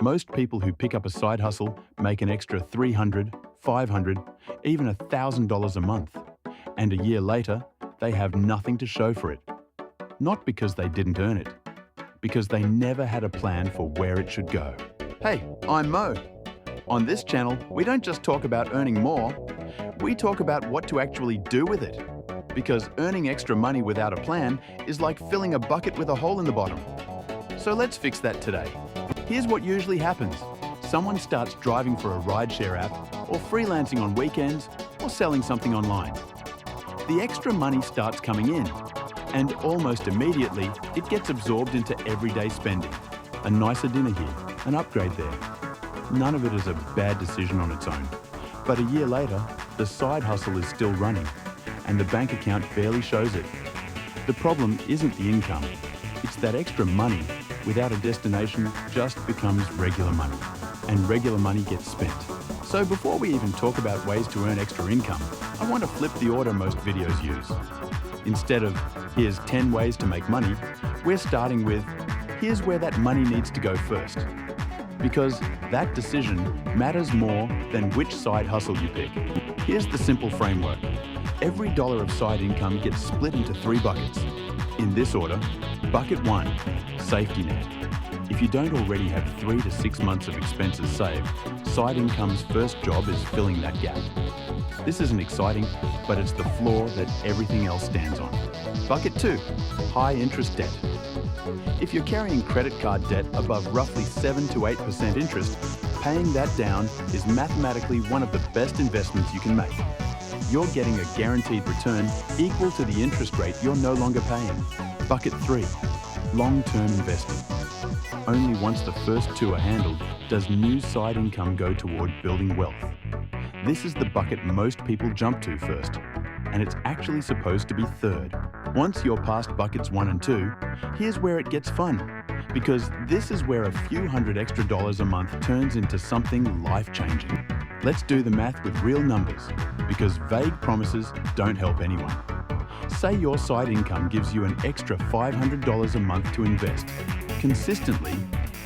Most people who pick up a side hustle make an extra $300, $500, even $1,000 a month. And a year later, they have nothing to show for it. Not because they didn't earn it, because they never had a plan for where it should go. Hey, I'm Mo. On this channel, we don't just talk about earning more, we talk about what to actually do with it. Because earning extra money without a plan is like filling a bucket with a hole in the bottom. So let's fix that today. Here's what usually happens. Someone starts driving for a rideshare app, or freelancing on weekends, or selling something online. The extra money starts coming in, and almost immediately, it gets absorbed into everyday spending. A nicer dinner here, an upgrade there. None of it is a bad decision on its own. But a year later, the side hustle is still running, and the bank account barely shows it. The problem isn't the income, it's that extra money without a destination just becomes regular money, and regular money gets spent. So before we even talk about ways to earn extra income, I want to flip the order most videos use. Instead of, here's 10 ways to make money, we're starting with, here's where that money needs to go first. Because that decision matters more than which side hustle you pick. Here's the simple framework. Every dollar of side income gets split into 3 buckets. In this order, bucket 1, safety net. If you don't already have 3 to 6 months of expenses saved, side income's first job is filling that gap. This isn't exciting, but it's the floor that everything else stands on. Bucket 2, high interest debt. If you're carrying credit card debt above roughly 7 to 8% interest, paying that down is mathematically one of the best investments you can make. You're getting a guaranteed return equal to the interest rate you're no longer paying. Bucket 3, long-term investing. Only once the first 2 are handled does new side income go toward building wealth. This is the bucket most people jump to first, and it's actually supposed to be third. Once you're past buckets 1 and 2, here's where it gets fun, because this is where a few hundred extra dollars a month turns into something life-changing. Let's do the math with real numbers, because vague promises don't help anyone. Say your side income gives you an extra $500 a month to invest, consistently,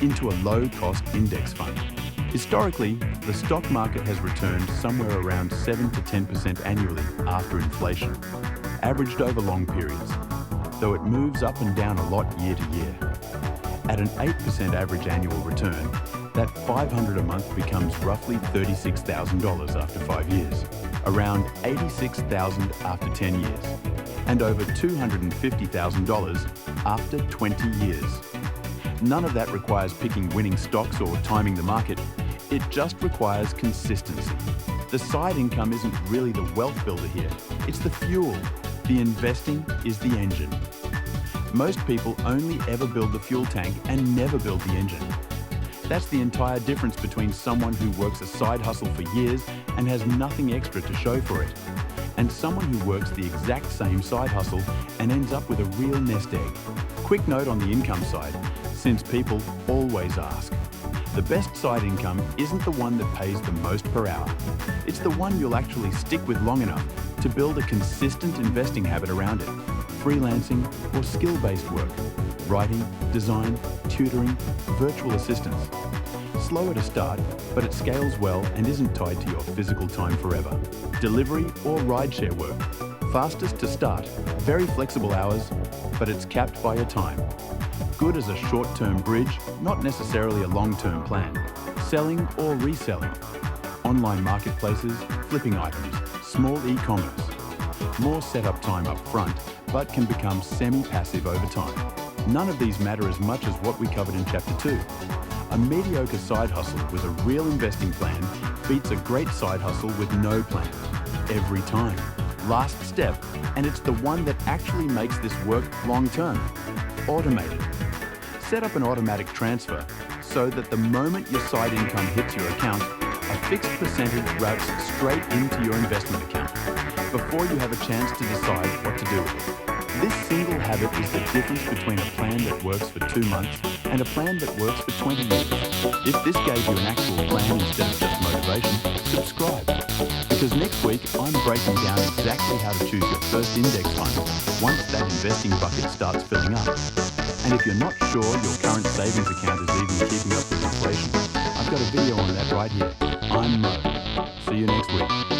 into a low-cost index fund. Historically, the stock market has returned somewhere around 7 to 10% annually after inflation, averaged over long periods, though it moves up and down a lot year to year. At an 8% average annual return, that $500 a month becomes roughly $36,000 after 5 years, around $86,000 after 10 years, and over $250,000 after 20 years. None of that requires picking winning stocks or timing the market. It just requires consistency. The side income isn't really the wealth builder here. It's the fuel. The investing is the engine. Most people only ever build the fuel tank and never build the engine. That's the entire difference between someone who works a side hustle for years and has nothing extra to show for it, and someone who works the exact same side hustle and ends up with a real nest egg. Quick note on the income side, since people always ask. The best side income isn't the one that pays the most per hour. It's the one you'll actually stick with long enough to build a consistent investing habit around it. Freelancing or skill-based work, writing, design, tutoring, virtual assistance. Slower to start, but it scales well and isn't tied to your physical time forever. Delivery or rideshare work. Fastest to start, very flexible hours, but it's capped by your time. Good as a short-term bridge, not necessarily a long-term plan. Selling or reselling. Online marketplaces, flipping items, small e-commerce. More setup time up front, but can become semi-passive over time. None of these matter as much as what we covered in Chapter 2. A mediocre side hustle with a real investing plan beats a great side hustle with no plan. Every time. Last step, and it's the one that actually makes this work long-term. Automated. Set up an automatic transfer so that the moment your side income hits your account, a fixed percentage routes straight into your investment account before you have a chance to decide what to do with it. This single habit is the difference between a plan that works for 2 months and a plan that works for 20 years. If this gave you an actual plan instead of just motivation, motivation, subscribe. Because next week, I'm breaking down exactly how to choose your first index fund once that investing bucket starts filling up. And if you're not sure your current savings account is even keeping up with inflation, I've got a video on that right here. I'm Mo. See you next week.